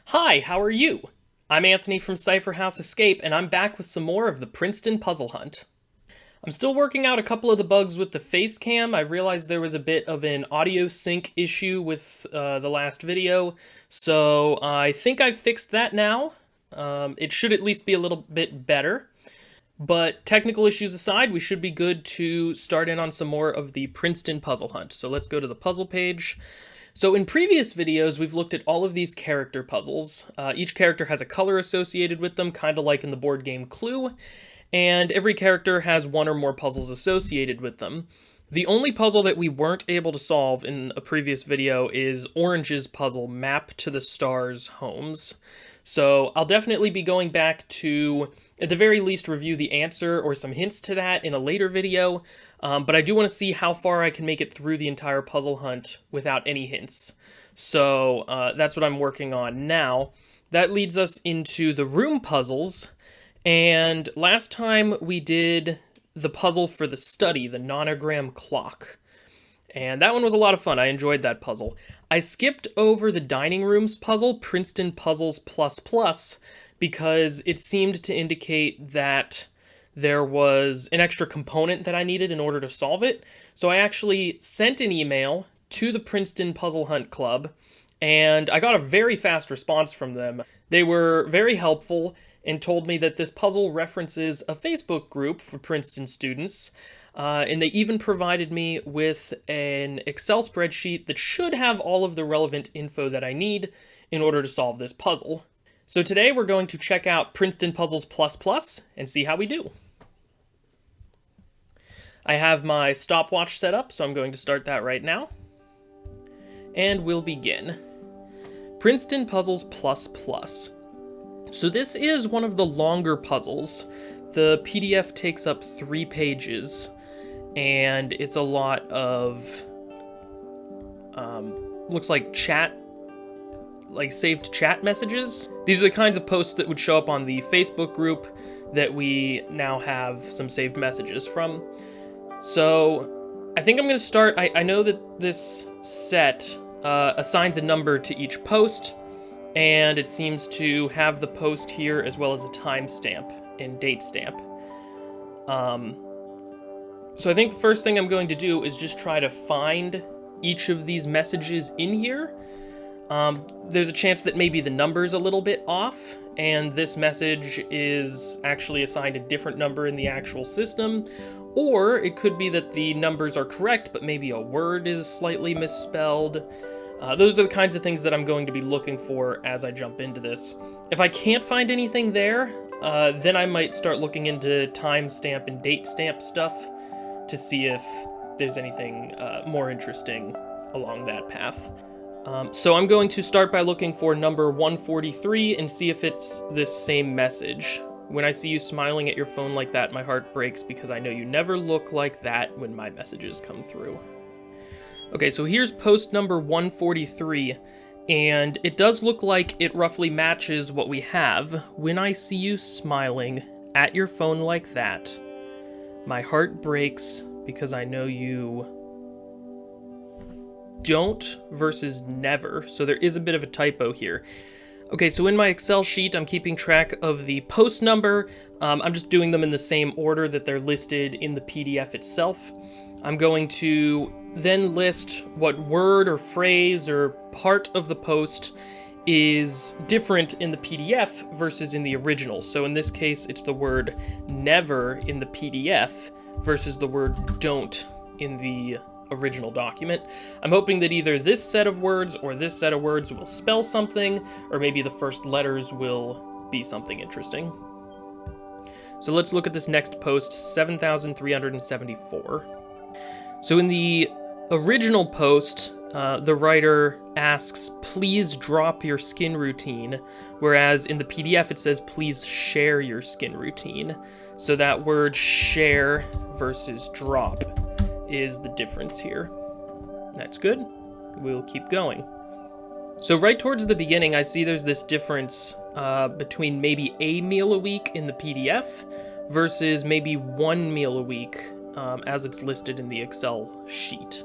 Hi, how are you? I'm Anthony from Cypher House Escape, and I'm back with some more of the Princeton puzzle hunt. I'm still working out a couple of the bugs with the face cam. I realized there was a bit of an audio sync issue with the last video, so I think I've fixed that now. It should at least be a little bit better. But technical issues aside, we should be good to start in on some more of the Princeton puzzle hunt. So let's go to the puzzle page. So in previous videos, we've looked at all of these character puzzles. Each character has a color associated with them, kind of like in the board game Clue, and every character has one or more puzzles associated with them. The only puzzle that we weren't able to solve in a previous video is Orange's puzzle, Map to the Stars Homes. So I'll definitely be going back to, at the very least, review the answer or some hints to that in a later video, but I do want to see how far I can make it through the entire puzzle hunt without any hints. So that's what I'm working on now. That leads us into the room puzzles, and last time we did the puzzle for the study, the nonogram clock. And that one was a lot of fun. I enjoyed that puzzle. I skipped over the dining rooms puzzle, Princeton Puzzles ++, because it seemed to indicate that there was an extra component that I needed in order to solve it. So I actually sent an email to the Princeton Puzzle Hunt Club, and I got a very fast response from them. They were very helpful and told me that this puzzle references a Facebook group for Princeton students, and they even provided me with an Excel spreadsheet that should have all of the relevant info that I need in order to solve this puzzle. So today we're going to check out Princeton Puzzles ++ and see how we do. I have my stopwatch set up, so I'm going to start that right now. And we'll begin. Princeton Puzzles ++. So this is one of the longer puzzles. The PDF takes up 3 pages, and it's a lot of, looks like chat, like saved chat messages. These are the kinds of posts that would show up on the Facebook group that we now have some saved messages from. So I think I'm going to start. I know that this set assigns a number to each post, and it seems to have the post here as well as a timestamp and date stamp. So I think the first thing I'm going to do is just try to find each of these messages in here. There's a chance that maybe the number's a little bit off, and this message is actually assigned a different number in the actual system, or it could be that the numbers are correct, but maybe a word is slightly misspelled. Those are the kinds of things that I'm going to be looking for as I jump into this. If I can't find anything there, then I might start looking into timestamp and date stamp stuff to see if there's anything more interesting along that path. So I'm going to start by looking for number 143 and see if it's this same message. When I see you smiling at your phone like that, my heart breaks because I know you never look like that when my messages come through. Okay, so here's post number 143, and it does look like it roughly matches what we have. When I see you smiling at your phone like that, my heart breaks because I know you don't versus never, so there is a bit of a typo here. Okay, so in my Excel sheet, I'm keeping track of the post number. I'm just doing them in the same order that they're listed in the PDF itself. I'm going to then list what word or phrase or part of the post is different in the PDF versus in the original. So in this case, it's the word never in the PDF versus the word don't in the original document. I'm hoping that either this set of words or this set of words will spell something, or maybe the first letters will be something interesting. So let's look at this next post, 7,374. So in the original post, the writer asks, please drop your skin routine, whereas in the PDF it says, please share your skin routine. So that word share versus drop is the difference here. That's good. We'll keep going. So right towards the beginning, I see there's this difference between maybe a meal a week in the PDF versus maybe 1 meal a week as it's listed in the Excel sheet.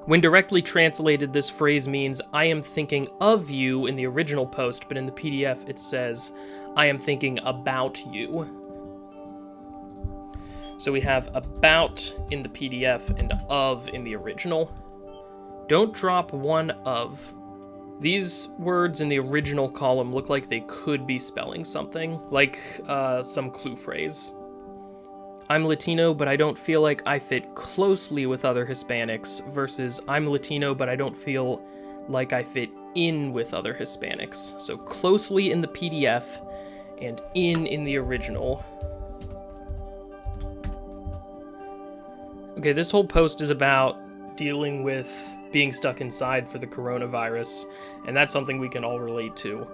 When directly translated, this phrase means, I am thinking of you in the original post, but in the PDF it says, I am thinking about you. So we have about in the PDF and of in the original. Don't drop one of. These words in the original column look like they could be spelling something, like some clue phrase. I'm Latino, but I don't feel like I fit closely with other Hispanics, versus I'm Latino, but I don't feel like I fit in with other Hispanics. So closely in the PDF and in the original. Okay, this whole post is about dealing with being stuck inside for the coronavirus, and that's something we can all relate to.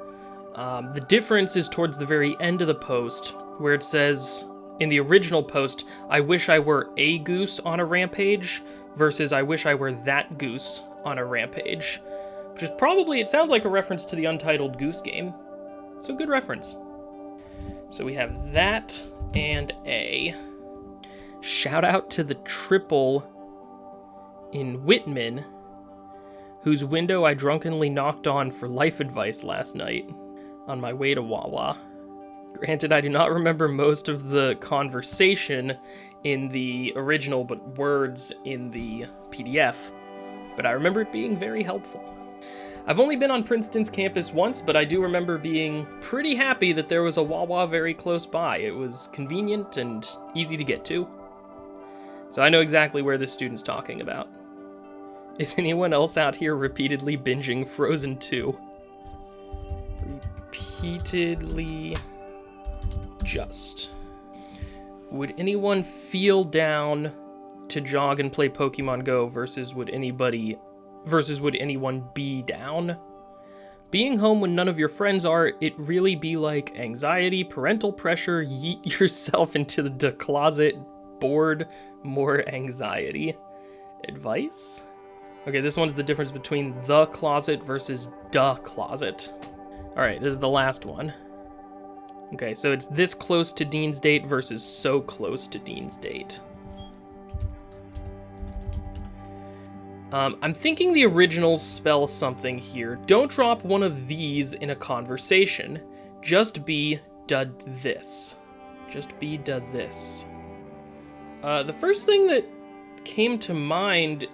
The difference is towards the very end of the post, where it says, in the original post, I wish I were a goose on a rampage, versus I wish I were that goose on a rampage. Which is probably, it sounds like a reference to the Untitled Goose Game. So good reference. So we have that and a. Shout out to the triple in Whitman, whose window I drunkenly knocked on for life advice last night on my way to Wawa. Granted, I do not remember most of the conversation in the original, but words in the PDF, but I remember it being very helpful. I've only been on Princeton's campus once, but I do remember being pretty happy that there was a Wawa very close by. It was convenient and easy to get to. So I know exactly where this student's talking about. Is anyone else out here repeatedly binging Frozen 2? Repeatedly just. Would anyone feel down to jog and play Pokemon Go versus would anyone be down? Being home when none of your friends are, it really be like anxiety, parental pressure, yeet yourself into the closet, bored, more anxiety. Advice? Okay, this one's the difference between the closet versus da closet. Alright, this is the last one. Okay, so it's this close to Dean's date versus so close to Dean's date. I'm thinking the originals spell something here. Don't drop one of these in a conversation. Just be dud this. Just be dud this. The first thing that came to mind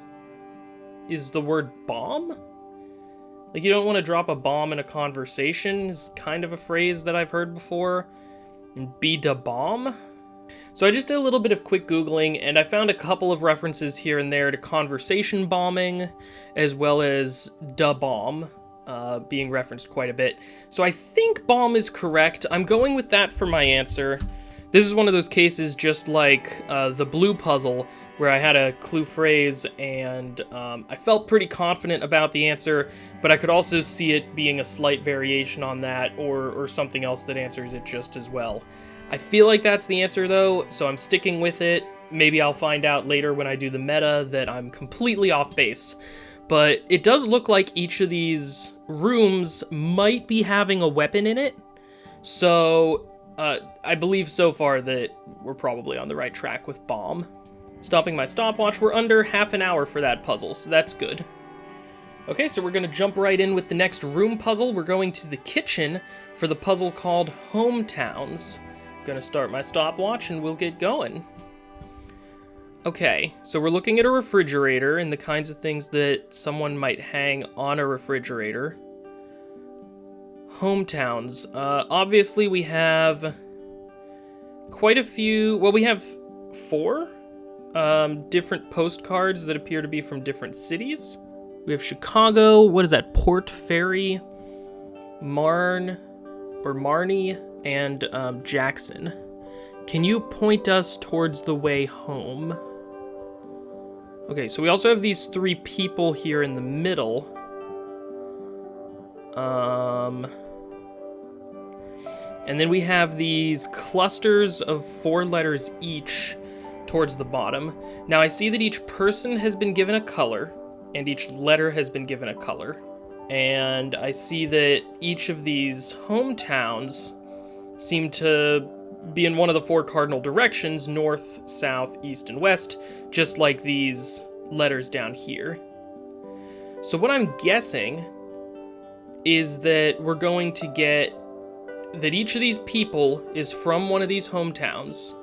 is the word bomb. Like, you don't want to drop a bomb in a conversation is kind of a phrase that I've heard before. And be da bomb. So I just did a little bit of quick Googling, and I found a couple of references here and there to conversation bombing, as well as da bomb being referenced quite a bit. So I think bomb is correct. I'm going with that for my answer. This is one of those cases just like the blue puzzle, where I had a clue phrase, and I felt pretty confident about the answer, but I could also see it being a slight variation on that, or something else that answers it just as well. I feel like that's the answer, though, so I'm sticking with it. Maybe I'll find out later when I do the meta that I'm completely off base. But it does look like each of these rooms might be having a weapon in it, so I believe so far that we're probably on the right track with bomb. Stopping my stopwatch, we're under half an hour for that puzzle, so that's good. Okay, so we're going to jump right in with the next room puzzle. We're going to the kitchen for the puzzle called Hometowns. Gonna start my stopwatch and we'll get going. Okay, so we're looking at a refrigerator and the kinds of things that someone might hang on a refrigerator. Hometowns. Obviously we have quite a few, well, we have 4 different postcards that appear to be from different cities. We have Chicago, what is that, Port Ferry, Marne, and Jackson. Can you point us towards the way home? Okay, so we also have these 3 people here in the middle. And then we have these clusters of 4 letters each towards the bottom. Now I see that each person has been given a color, and each letter has been given a color. And I see that each of these hometowns seem to be in one of the 4 cardinal directions, north, south, east, and west, just like these letters down here. So what I'm guessing is that we're going to get that each of these people is from one of these hometowns,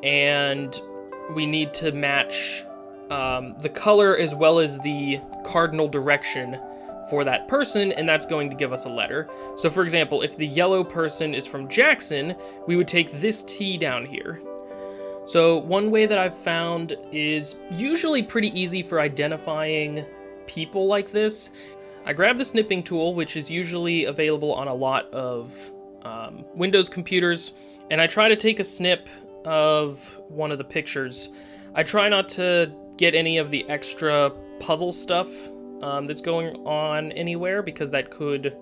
and we need to match the color as well as the cardinal direction for that person, and that's going to give us a letter. So for example, if the yellow person is from Jackson, we would take this T down here. So one way that I've found is usually pretty easy for identifying people like this. I grab the snipping tool, which is usually available on a lot of Windows computers, and I try to take a snip of one of the pictures. I try not to get any of the extra puzzle stuff that's going on anywhere, because that could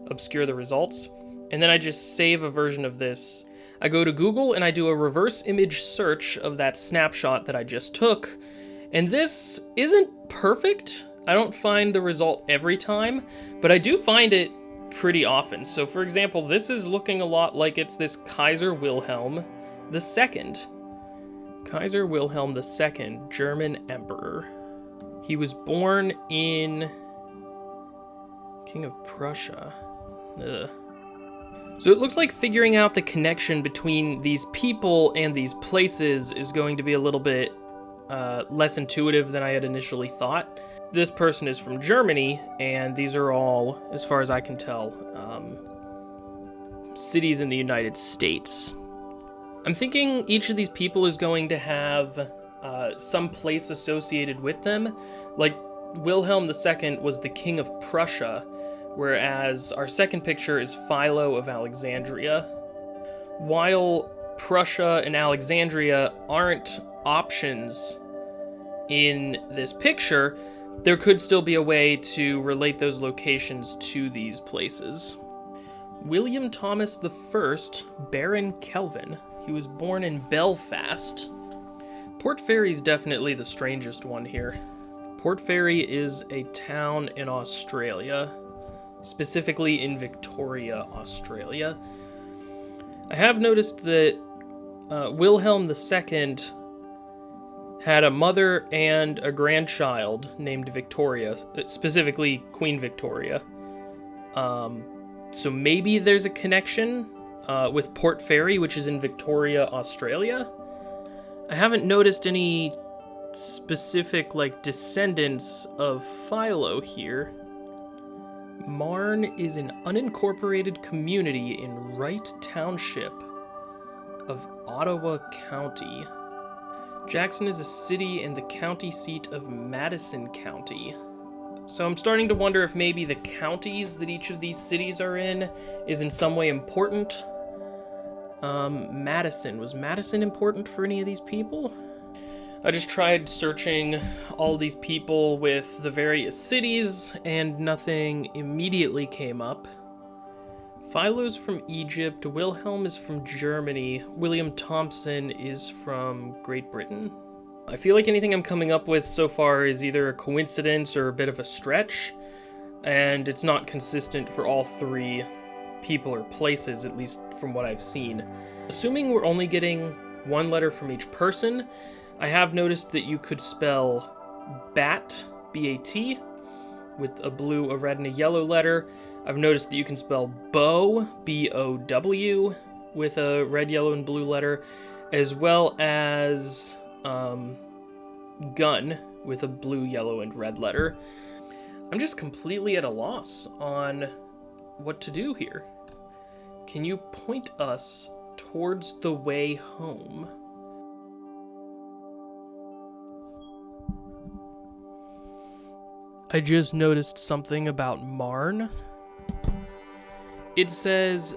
obscure the results. And then I just save a version of this. I go to Google and I do a reverse image search of that snapshot that I just took. And this isn't perfect. I don't find the result every time, but I do find it pretty often. So for example, this is looking a lot like it's this Kaiser Wilhelm II. Kaiser Wilhelm II, German Emperor. He was born in King of Prussia. Ugh. So it looks like figuring out the connection between these people and these places is going to be a little bit less intuitive than I had initially thought. This person is from Germany, and these are all, as far as I can tell, cities in the United States. I'm thinking each of these people is going to have some place associated with them. Like Wilhelm II was the King of Prussia, whereas our second picture is Philo of Alexandria. While Prussia and Alexandria aren't options in this picture, there could still be a way to relate those locations to these places. William Thomas I, Baron Kelvin. He was born in Belfast. Port Fairy's definitely the strangest one here. Port Fairy is a town in Australia, specifically in Victoria, Australia. I have noticed that Wilhelm II had a mother and a grandchild named Victoria, specifically Queen Victoria. So maybe there's a connection with Port Fairy, which is in Victoria, Australia. I haven't noticed any specific, descendants of Philo here. Marne is an unincorporated community in Wright Township of Ottawa County. Jackson is a city and the county seat of Madison County. So I'm starting to wonder if maybe the counties that each of these cities are in is in some way important. Madison. Was Madison important for any of these people? I just tried searching all these people with the various cities, and nothing immediately came up. Philo's from Egypt, Wilhelm is from Germany, William Thompson is from Great Britain. I feel like anything I'm coming up with so far is either a coincidence or a bit of a stretch, and it's not consistent for all three people or places, at least from what I've seen. Assuming we're only getting one letter from each person, I have noticed that you could spell bat, B-A-T, with a blue, a red, and a yellow letter. I've noticed that you can spell bow, B-O-W, with a red, yellow, and blue letter, as well as gun, with a blue, yellow, and red letter. I'm just completely at a loss on what to do here. Can you point us towards the way home? I just noticed something about Marne. It says,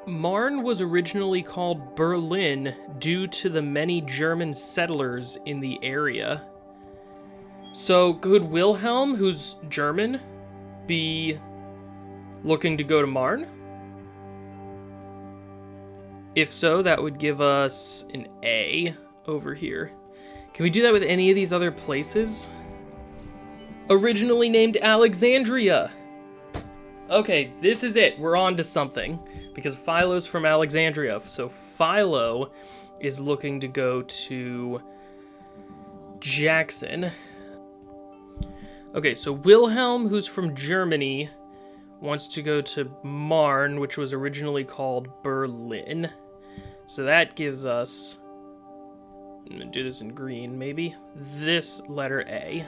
Marne was originally called Berlin due to the many German settlers in the area. So could Wilhelm, who's German, be looking to go to Marne? If so, that would give us an A over here. Can we do that with any of these other places? Originally named Alexandria. Okay, this is it. We're on to something. Because Philo's from Alexandria. So Philo is looking to go to Jackson. Okay, so Wilhelm, who's from Germany, wants to go to Marne, which was originally called Berlin. So that gives us, I'm gonna do this in green, maybe, this letter A.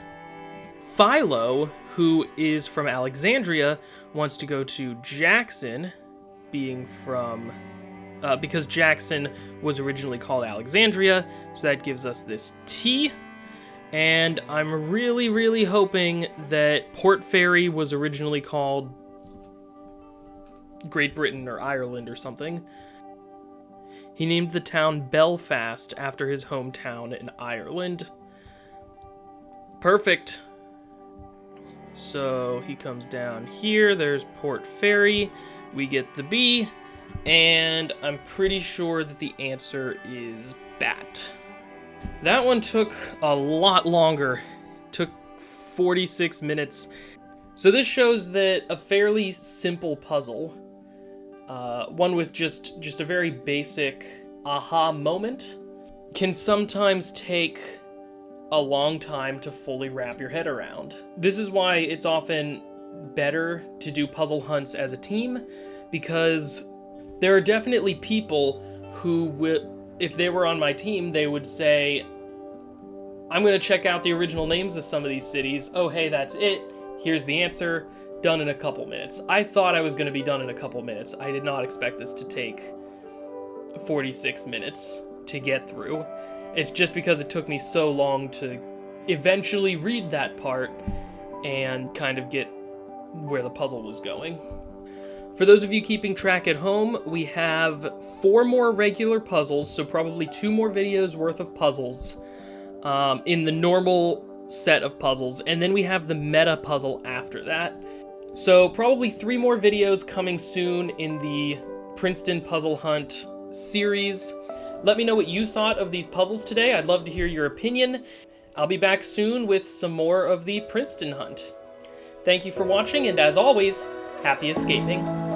Philo, who is from Alexandria, wants to go to Jackson, being from, because Jackson was originally called Alexandria, so that gives us this T. And I'm really, really hoping that Port Fairy was originally called Great Britain or Ireland or something. He named the town Belfast after his hometown in Ireland. Perfect. So he comes down here, there's Port Fairy, we get the B, and I'm pretty sure that the answer is Bat. That one took a lot longer, took 46 minutes. So this shows that a fairly simple puzzle, one with just a very basic aha moment, can sometimes take a long time to fully wrap your head around. This is why it's often better to do puzzle hunts as a team, because there are definitely people who will, if they were on my team, they would say, I'm going to check out the original names of some of these cities. Oh, hey, that's it. Here's the answer. Done in a couple minutes. I thought I was going to be done in a couple minutes. I did not expect this to take 46 minutes to get through. It's just because it took me so long to eventually read that part and kind of get where the puzzle was going. For those of you keeping track at home, we have 4 more regular puzzles, so probably 2 more videos worth of puzzles in the normal set of puzzles, and then we have the meta puzzle after that. So probably 3 more videos coming soon in the Princeton Puzzle Hunt series. Let me know what you thought of these puzzles today. I'd love to hear your opinion. I'll be back soon with some more of the Princeton Hunt. Thank you for watching, and as always, happy escaping.